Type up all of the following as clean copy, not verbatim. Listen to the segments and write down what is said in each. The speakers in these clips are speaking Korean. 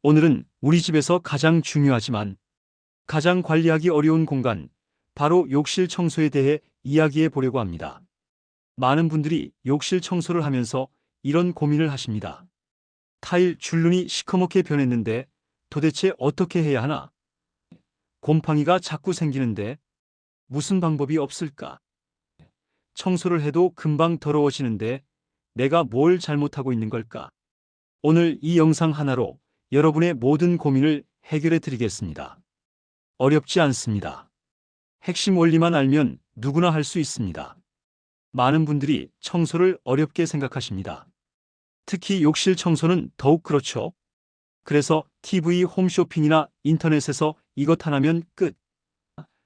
오늘은 우리 집에서 가장 중요하지만 가장 관리하기 어려운 공간, 바로 욕실 청소에 대해 이야기해 보려고 합니다. 많은 분들이 욕실 청소를 하면서 이런 고민을 하십니다. 타일 줄눈이 시커멓게 변했는데 도대체 어떻게 해야 하나? 곰팡이가 자꾸 생기는데 무슨 방법이 없을까? 청소를 해도 금방 더러워지는데 내가 뭘 잘못하고 있는 걸까? 오늘 이 영상 하나로 여러분의 모든 고민을 해결해 드리겠습니다. 어렵지 않습니다. 핵심 원리만 알면 누구나 할 수 있습니다. 많은 분들이 청소를 어렵게 생각하십니다. 특히 욕실 청소는 더욱 그렇죠. 그래서 TV 홈쇼핑이나 인터넷에서 이것 하나면 끝.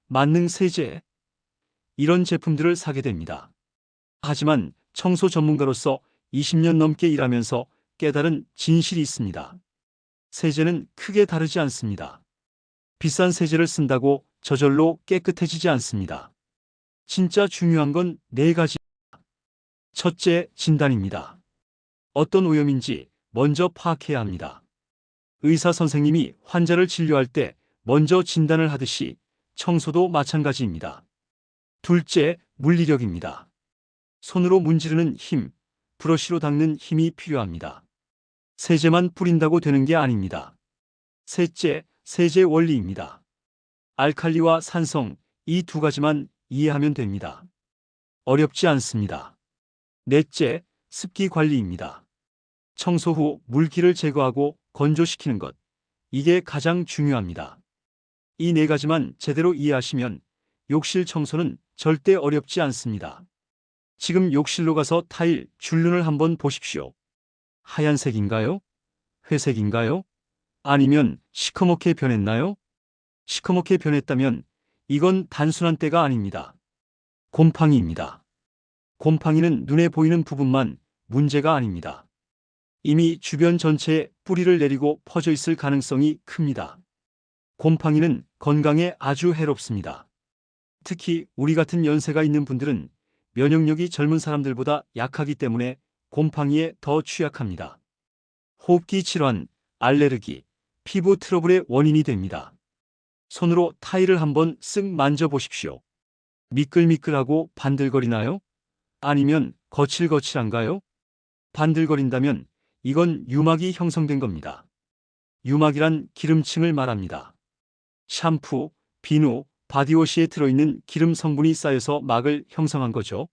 만능 세제. 이런 제품들을 사게 됩니다. 하지만 청소 전문가로서 20년 넘게 일하면서 깨달은 진실이 있습니다. 세제는 크게 다르지 않습니다. 비싼 세제를 쓴다고 저절로 깨끗해지지 않습니다. 진짜 중요한 건 네 가지. 첫째, 진단입니다. 어떤 오염인지 먼저 파악해야 합니다. 의사 선생님이 환자를 진료할 때 먼저 진단을 하듯이 청소도 마찬가지입니다. 둘째, 물리력입니다. 손으로 문지르는 힘, 브러쉬로 닦는 힘이 필요합니다. 세제만 뿌린다고 되는 게 아닙니다. 셋째, 세제 원리입니다. 알칼리와 산성, 이 두 가지만 이해하면 됩니다. 어렵지 않습니다. 넷째, 습기 관리입니다. 청소 후 물기를 제거하고 건조시키는 것. 이게 가장 중요합니다. 이 네 가지만 제대로 이해하시면 욕실 청소는 절대 어렵지 않습니다. 지금 욕실로 가서 타일 줄눈을 한번 보십시오. 하얀색인가요? 회색인가요? 아니면 시커멓게 변했나요? 시커멓게 변했다면 이건 단순한 때가 아닙니다. 곰팡이입니다. 곰팡이는 눈에 보이는 부분만 문제가 아닙니다. 이미 주변 전체에 뿌리를 내리고 퍼져 있을 가능성이 큽니다. 곰팡이는 건강에 아주 해롭습니다. 특히 우리 같은 연세가 있는 분들은 면역력이 젊은 사람들보다 약하기 때문에 곰팡이에 더 취약합니다. 호흡기 질환, 알레르기, 피부 트러블의 원인이 됩니다. 손으로 타일을 한번 쓱 만져보십시오. 미끌미끌하고 반들거리나요? 아니면 거칠거칠한가요? 반들거린다면 이건 유막이 형성된 겁니다. 유막이란 기름층을 말합니다. 샴푸, 비누, 바디워시에 들어있는 기름 성분이 쌓여서 막을 형성한 거죠.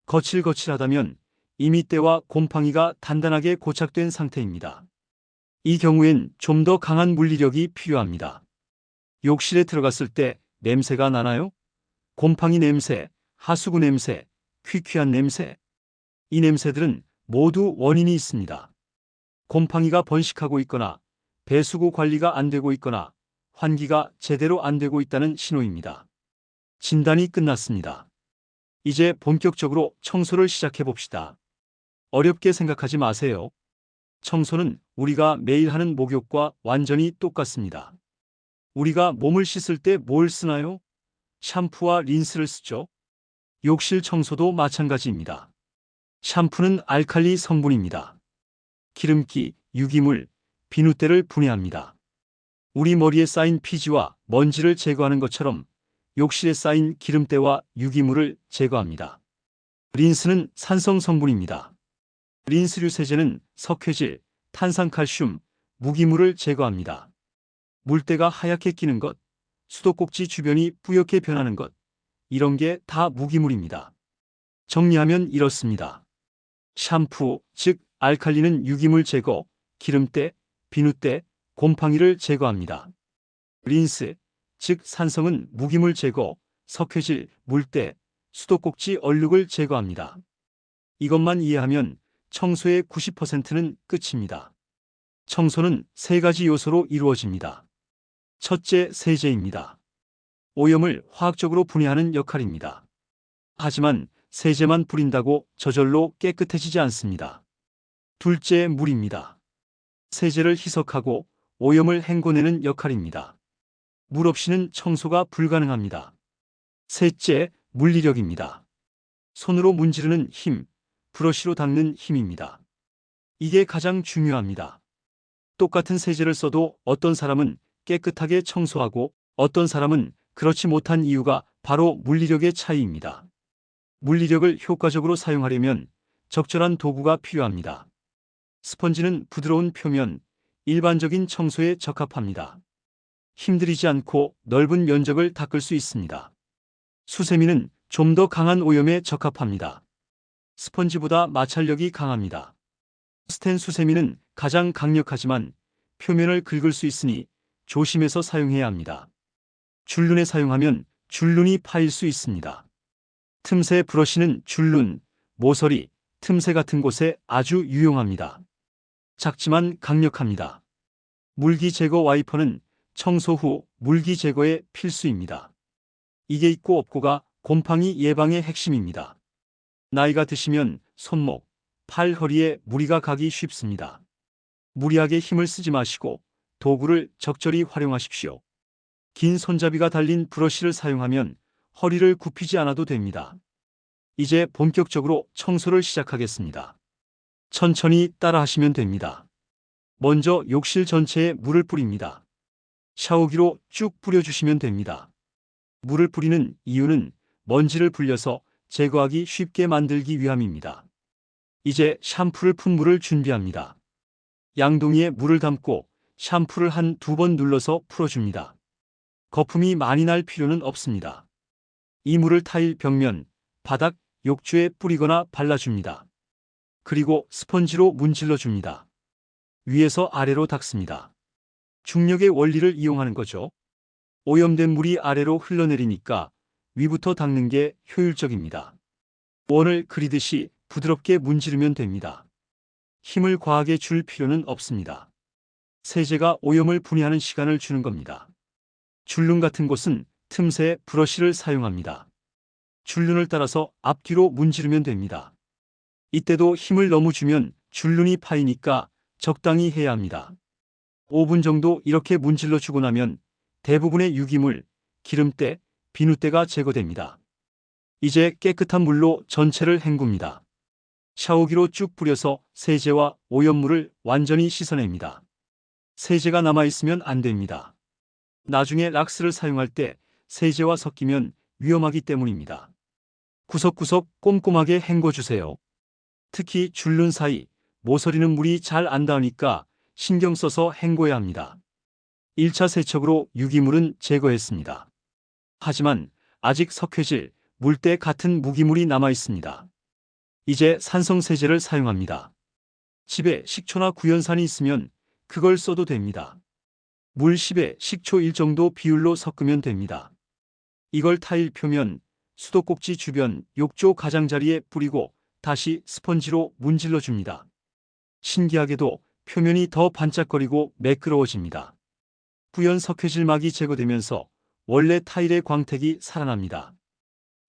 거칠거칠하다면 이미 때와 곰팡이가 단단하게 고착된 상태입니다. 이 경우엔 좀 더 강한 물리력이 필요합니다. 욕실에 들어갔을 때 냄새가 나나요? 곰팡이 냄새, 하수구 냄새, 퀴퀴한 냄새. 이 냄새들은 모두 원인이 있습니다. 곰팡이가 번식하고 있거나 배수구 관리가 안 되고 있거나 환기가 제대로 안 되고 있다는 신호입니다. 진단이 끝났습니다. 이제 본격적으로 청소를 시작해 봅시다. 어렵게 생각하지 마세요. 청소는 우리가 매일 하는 목욕과 완전히 똑같습니다. 우리가 몸을 씻을 때 뭘 쓰나요? 샴푸와 린스를 쓰죠. 욕실 청소도 마찬가지입니다. 샴푸는 알칼리 성분입니다. 기름기, 유기물, 비누때를 분해합니다. 우리 머리에 쌓인 피지와 먼지를 제거하는 것처럼 욕실에 쌓인 기름때와 유기물을 제거합니다. 린스는 산성 성분입니다. 린스류 세제는 석회질, 탄산칼슘, 무기물을 제거합니다. 물때가 하얗게 끼는 것, 수도꼭지 주변이 뿌옇게 변하는 것, 이런 게 다 무기물입니다. 정리하면 이렇습니다. 샴푸, 즉 알칼리는 유기물 제거, 기름때, 비누때, 곰팡이를 제거합니다. 린스, 즉 산성은 무기물 제거, 석회질, 물때, 수도꼭지 얼룩을 제거합니다. 이것만 이해하면 청소의 90%는 끝입니다. 청소는 세 가지 요소로 이루어집니다. 첫째, 세제입니다. 오염을 화학적으로 분해하는 역할입니다. 하지만 세제만 뿌린다고 저절로 깨끗해지지 않습니다. 둘째, 물입니다. 세제를 희석하고 오염을 헹궈내는 역할입니다. 물 없이는 청소가 불가능합니다. 셋째, 물리력입니다. 손으로 문지르는 힘, 브러쉬로 닦는 힘입니다. 이게 가장 중요합니다. 똑같은 세제를 써도 어떤 사람은 깨끗하게 청소하고 어떤 사람은 그렇지 못한 이유가 바로 물리력의 차이입니다. 물리력을 효과적으로 사용하려면 적절한 도구가 필요합니다. 스펀지는 부드러운 표면, 일반적인 청소에 적합합니다. 힘들이지 않고 넓은 면적을 닦을 수 있습니다. 수세미는 좀 더 강한 오염에 적합합니다. 스펀지보다 마찰력이 강합니다. 스텐 수세미는 가장 강력하지만 표면을 긁을 수 있으니 조심해서 사용해야 합니다. 줄눈에 사용하면 줄눈이 파일 수 있습니다. 틈새 브러쉬는 줄눈, 모서리, 틈새 같은 곳에 아주 유용합니다. 작지만 강력합니다. 물기 제거 와이퍼는 청소 후 물기 제거에 필수입니다. 이게 있고 없고가 곰팡이 예방의 핵심입니다. 나이가 드시면 손목, 팔, 허리에 무리가 가기 쉽습니다. 무리하게 힘을 쓰지 마시고 도구를 적절히 활용하십시오. 긴 손잡이가 달린 브러쉬를 사용하면 허리를 굽히지 않아도 됩니다. 이제 본격적으로 청소를 시작하겠습니다. 천천히 따라하시면 됩니다. 먼저 욕실 전체에 물을 뿌립니다. 샤워기로 쭉 뿌려주시면 됩니다. 물을 뿌리는 이유는 먼지를 불려서 제거하기 쉽게 만들기 위함입니다. 이제 샴푸를 푼 물을 준비합니다. 양동이에 물을 담고 샴푸를 한 2번 눌러서 풀어줍니다. 거품이 많이 날 필요는 없습니다. 이 물을 타일 벽면, 바닥, 욕조에 뿌리거나 발라줍니다. 그리고 스펀지로 문질러 줍니다. 위에서 아래로 닦습니다. 중력의 원리를 이용하는 거죠. 오염된 물이 아래로 흘러내리니까 위부터 닦는 게 효율적입니다. 원을 그리듯이 부드럽게 문지르면 됩니다. 힘을 과하게 줄 필요는 없습니다. 세제가 오염을 분해하는 시간을 주는 겁니다. 줄눈 같은 곳은 틈새에 브러쉬를 사용합니다. 줄눈을 따라서 앞뒤로 문지르면 됩니다. 이때도 힘을 너무 주면 줄눈이 파이니까 적당히 해야 합니다. 5분 정도 이렇게 문질러 주고 나면 대부분의 유기물, 기름때, 비누때가 제거됩니다. 이제 깨끗한 물로 전체를 헹굽니다. 샤워기로 쭉 뿌려서 세제와 오염물을 완전히 씻어냅니다. 세제가 남아있으면 안 됩니다. 나중에 락스를 사용할 때 세제와 섞이면 위험하기 때문입니다. 구석구석 꼼꼼하게 헹궈주세요. 특히 줄눈 사이, 모서리는 물이 잘 안 닿으니까 신경 써서 헹궈야 합니다. 1차 세척으로 유기물은 제거했습니다. 하지만 아직 석회질, 물때 같은 무기물이 남아 있습니다. 이제 산성세제를 사용합니다. 집에 식초나 구연산이 있으면 그걸 써도 됩니다. 물 10에 식초 1 정도 비율로 섞으면 됩니다. 이걸 타일 표면, 수도꼭지 주변, 욕조 가장자리에 뿌리고 다시 스펀지로 문질러 줍니다. 신기하게도 표면이 더 반짝거리고 매끄러워집니다. 구연 석회질막이 제거되면서 원래 타일의 광택이 살아납니다.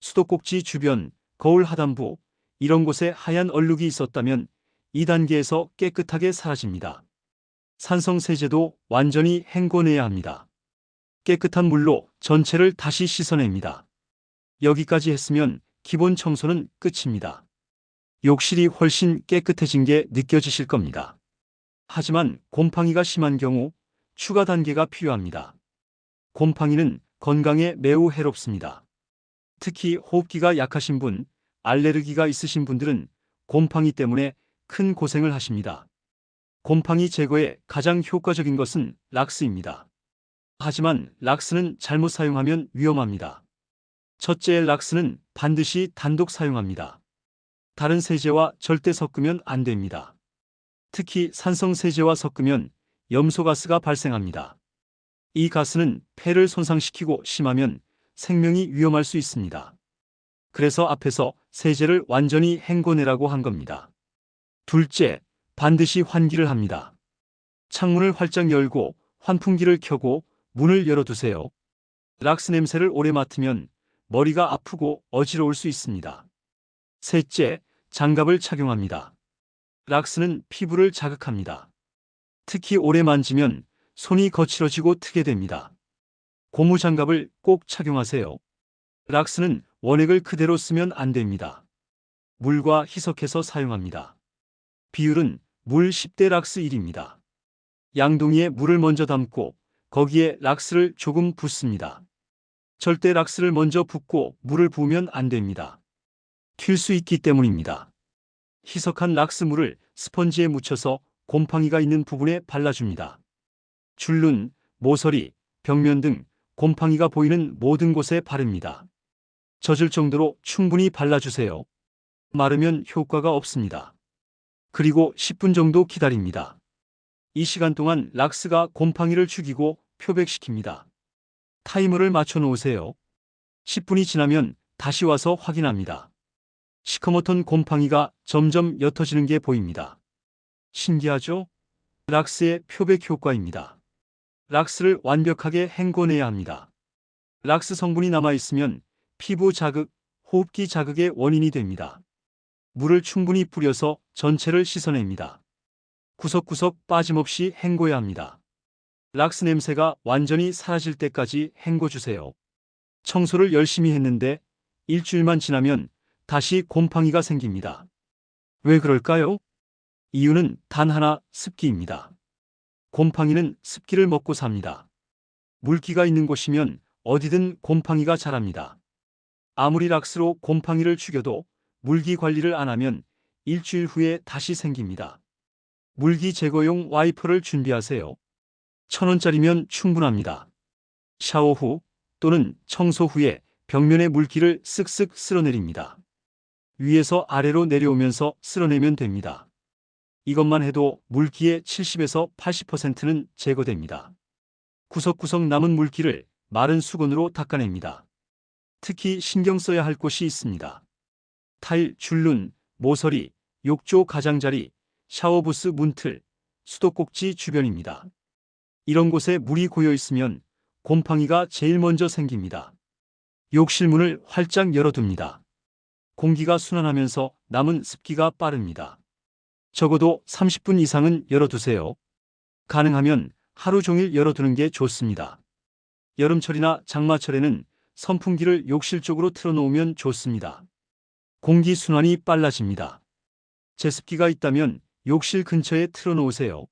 수도꼭지 주변, 거울 하단부, 이런 곳에 하얀 얼룩이 있었다면 2단계에서 깨끗하게 사라집니다. 산성세제도 완전히 헹궈내야 합니다. 깨끗한 물로 전체를 다시 씻어냅니다. 여기까지 했으면 기본 청소는 끝입니다. 욕실이 훨씬 깨끗해진 게 느껴지실 겁니다. 하지만 곰팡이가 심한 경우 추가 단계가 필요합니다. 곰팡이는 건강에 매우 해롭습니다. 특히 호흡기가 약하신 분, 알레르기가 있으신 분들은 곰팡이 때문에 큰 고생을 하십니다. 곰팡이 제거에 가장 효과적인 것은 락스입니다. 하지만 락스는 잘못 사용하면 위험합니다. 첫째, 락스는 반드시 단독 사용합니다. 다른 세제와 절대 섞으면 안 됩니다. 특히 산성세제와 섞으면 염소가스가 발생합니다. 이 가스는 폐를 손상시키고 심하면 생명이 위험할 수 있습니다. 그래서 앞에서 세제를 완전히 헹궈내라고 한 겁니다. 둘째, 반드시 환기를 합니다. 창문을 활짝 열고 환풍기를 켜고 문을 열어두세요. 락스 냄새를 오래 맡으면 머리가 아프고 어지러울 수 있습니다. 셋째, 장갑을 착용합니다. 락스는 피부를 자극합니다. 특히 오래 만지면 손이 거칠어지고 트게 됩니다. 고무장갑을 꼭 착용하세요. 락스는 원액을 그대로 쓰면 안 됩니다. 물과 희석해서 사용합니다. 비율은 물 10대 락스 1입니다. 양동이에 물을 먼저 담고 거기에 락스를 조금 붓습니다. 절대 락스를 먼저 붓고 물을 부으면 안 됩니다. 튈 수 있기 때문입니다. 희석한 락스물을 스펀지에 묻혀서 곰팡이가 있는 부분에 발라줍니다. 줄눈, 모서리, 벽면 등 곰팡이가 보이는 모든 곳에 바릅니다. 젖을 정도로 충분히 발라주세요. 마르면 효과가 없습니다. 그리고 10분 정도 기다립니다. 이 시간 동안 락스가 곰팡이를 죽이고 표백시킵니다. 타이머를 맞춰 놓으세요. 10분이 지나면 다시 와서 확인합니다. 시커멓던 곰팡이가 점점 옅어지는 게 보입니다. 신기하죠? 락스의 표백 효과입니다. 락스를 완벽하게 헹궈내야 합니다. 락스 성분이 남아있으면 피부 자극, 호흡기 자극의 원인이 됩니다. 물을 충분히 뿌려서 전체를 씻어냅니다. 구석구석 빠짐없이 헹궈야 합니다. 락스 냄새가 완전히 사라질 때까지 헹궈주세요. 청소를 열심히 했는데 일주일만 지나면 다시 곰팡이가 생깁니다. 왜 그럴까요? 이유는 단 하나, 습기입니다. 곰팡이는 습기를 먹고 삽니다. 물기가 있는 곳이면 어디든 곰팡이가 자랍니다. 아무리 락스로 곰팡이를 죽여도 물기 관리를 안 하면 일주일 후에 다시 생깁니다. 물기 제거용 와이퍼를 준비하세요. 1,000원짜리면 충분합니다. 샤워 후 또는 청소 후에 벽면의 물기를 쓱쓱 쓸어내립니다. 위에서 아래로 내려오면서 쓸어내면 됩니다. 이것만 해도 물기의 70에서 80%는 제거됩니다. 구석구석 남은 물기를 마른 수건으로 닦아냅니다. 특히 신경 써야 할 곳이 있습니다. 타일, 줄눈, 모서리, 욕조 가장자리, 샤워부스 문틀, 수도꼭지 주변입니다. 이런 곳에 물이 고여 있으면 곰팡이가 제일 먼저 생깁니다. 욕실 문을 활짝 열어둡니다. 공기가 순환하면서 남은 습기가 빠릅니다. 적어도 30분 이상은 열어두세요. 가능하면 하루 종일 열어두는 게 좋습니다. 여름철이나 장마철에는 선풍기를 욕실 쪽으로 틀어놓으면 좋습니다. 공기 순환이 빨라집니다. 제습기가 있다면 욕실 근처에 틀어놓으세요.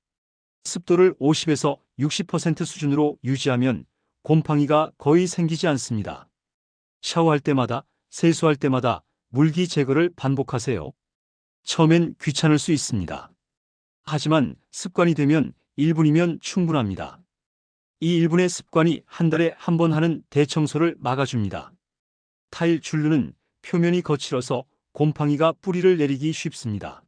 습도를 50에서 60% 수준으로 유지하면 곰팡이가 거의 생기지 않습니다. 샤워할 때마다, 세수할 때마다 물기 제거를 반복하세요. 처음엔 귀찮을 수 있습니다. 하지만 습관이 되면 1분이면 충분합니다. 이 1분의 습관이 한 달에 한 번 하는 대청소를 막아줍니다. 타일 줄눈은 표면이 거칠어서 곰팡이가 뿌리를 내리기 쉽습니다.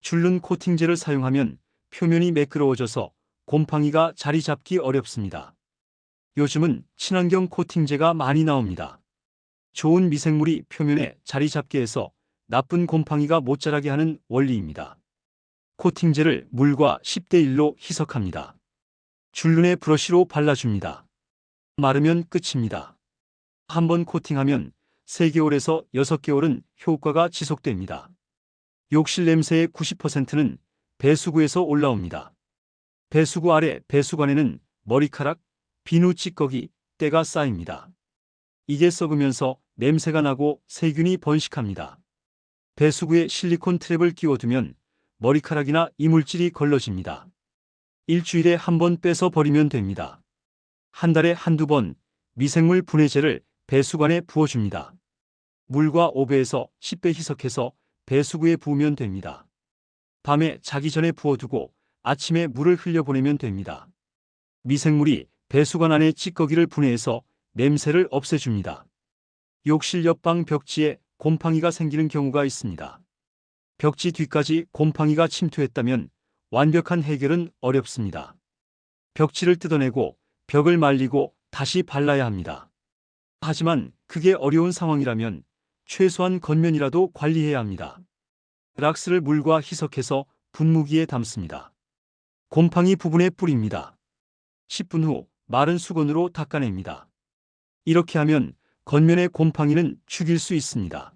줄눈 코팅제를 사용하면 표면이 매끄러워져서 곰팡이가 자리 잡기 어렵습니다. 요즘은 친환경 코팅제가 많이 나옵니다. 좋은 미생물이 표면에 자리 잡게 해서 나쁜 곰팡이가 못 자라게 하는 원리입니다. 코팅제를 물과 10대 1로 희석합니다. 줄눈에 브러쉬로 발라줍니다. 마르면 끝입니다. 한번 코팅하면 3개월에서 6개월은 효과가 지속됩니다. 욕실 냄새의 90%는 배수구에서 올라옵니다. 배수구 아래 배수관에는 머리카락, 비누 찌꺼기, 때가 쌓입니다. 이게 썩으면서 냄새가 나고 세균이 번식합니다. 배수구에 실리콘 트랩을 끼워두면 머리카락이나 이물질이 걸러집니다. 일주일에 한 번 빼서 버리면 됩니다. 한 달에 한두 번 미생물 분해제를 배수관에 부어줍니다. 물과 5배에서 10배 희석해서 배수구에 부으면 됩니다. 밤에 자기 전에 부어두고 아침에 물을 흘려보내면 됩니다. 미생물이 배수관 안에 찌꺼기를 분해해서 냄새를 없애줍니다. 욕실 옆방 벽지에 곰팡이가 생기는 경우가 있습니다. 벽지 뒤까지 곰팡이가 침투했다면 완벽한 해결은 어렵습니다. 벽지를 뜯어내고 벽을 말리고 다시 발라야 합니다. 하지만 그게 어려운 상황이라면 최소한 겉면이라도 관리해야 합니다. 락스를 물과 희석해서 분무기에 담습니다. 곰팡이 부분에 뿌립니다. 10분 후 마른 수건으로 닦아냅니다. 이렇게 하면 겉면의 곰팡이는 죽일 수 있습니다.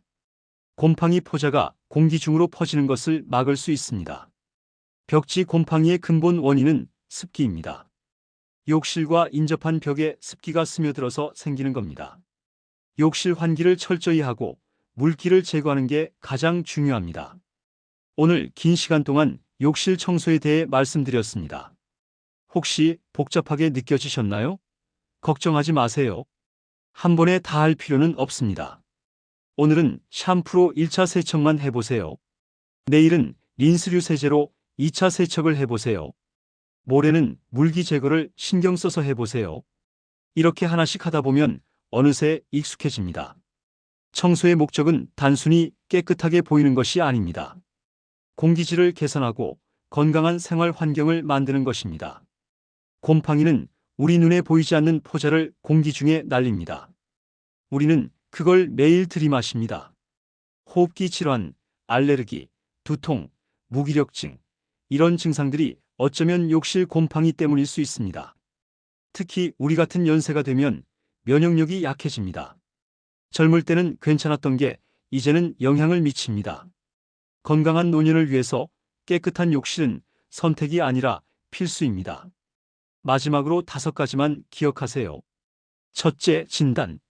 곰팡이 포자가 공기 중으로 퍼지는 것을 막을 수 있습니다. 벽지 곰팡이의 근본 원인은 습기입니다. 욕실과 인접한 벽에 습기가 스며들어서 생기는 겁니다. 욕실 환기를 철저히 하고 물기를 제거하는 게 가장 중요합니다. 오늘 긴 시간 동안 욕실 청소에 대해 말씀드렸습니다. 혹시 복잡하게 느껴지셨나요? 걱정하지 마세요. 한 번에 다 할 필요는 없습니다. 오늘은 샴푸로 1차 세척만 해보세요. 내일은 린스류 세제로 2차 세척을 해보세요. 모레는 물기 제거를 신경 써서 해보세요. 이렇게 하나씩 하다 보면 어느새 익숙해집니다. 청소의 목적은 단순히 깨끗하게 보이는 것이 아닙니다. 공기질을 개선하고 건강한 생활 환경을 만드는 것입니다. 곰팡이는 우리 눈에 보이지 않는 포자를 공기 중에 날립니다. 우리는 그걸 매일 들이마십니다. 호흡기 질환, 알레르기, 두통, 무기력증, 이런 증상들이 어쩌면 욕실 곰팡이 때문일 수 있습니다. 특히 우리 같은 연세가 되면 면역력이 약해집니다. 젊을 때는 괜찮았던 게 이제는 영향을 미칩니다. 건강한 노년을 위해서 깨끗한 욕실은 선택이 아니라 필수입니다. 마지막으로 5가지만 기억하세요. 첫째, 진단.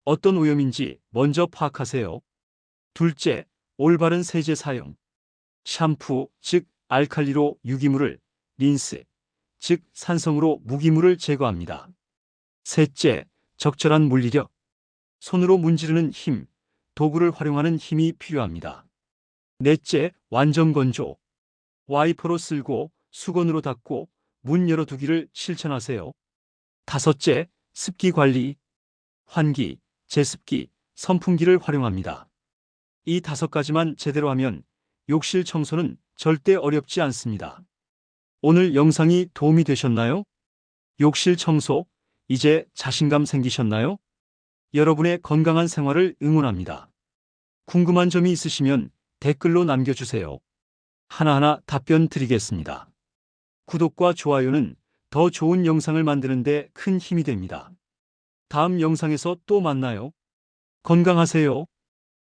어떤 오염인지 먼저 파악하세요. 둘째, 올바른 세제 사용. 샴푸, 즉 알칼리로 유기물을, 린스, 즉 산성으로 무기물을 제거합니다. 셋째, 적절한 물리력. 손으로 문지르는 힘, 도구를 활용하는 힘이 필요합니다. 넷째, 완전 건조. 와이퍼로 쓸고 수건으로 닦고 문 열어두기를 실천하세요. 다섯째, 습기 관리. 환기, 제습기, 선풍기를 활용합니다. 이 5가지만 제대로 하면 욕실 청소는 절대 어렵지 않습니다. 오늘 영상이 도움이 되셨나요? 욕실 청소, 이제 자신감 생기셨나요? 여러분의 건강한 생활을 응원합니다. 궁금한 점이 있으시면 댓글로 남겨주세요. 하나하나 답변 드리겠습니다. 구독과 좋아요는 더 좋은 영상을 만드는 데 큰 힘이 됩니다. 다음 영상에서 또 만나요. 건강하세요.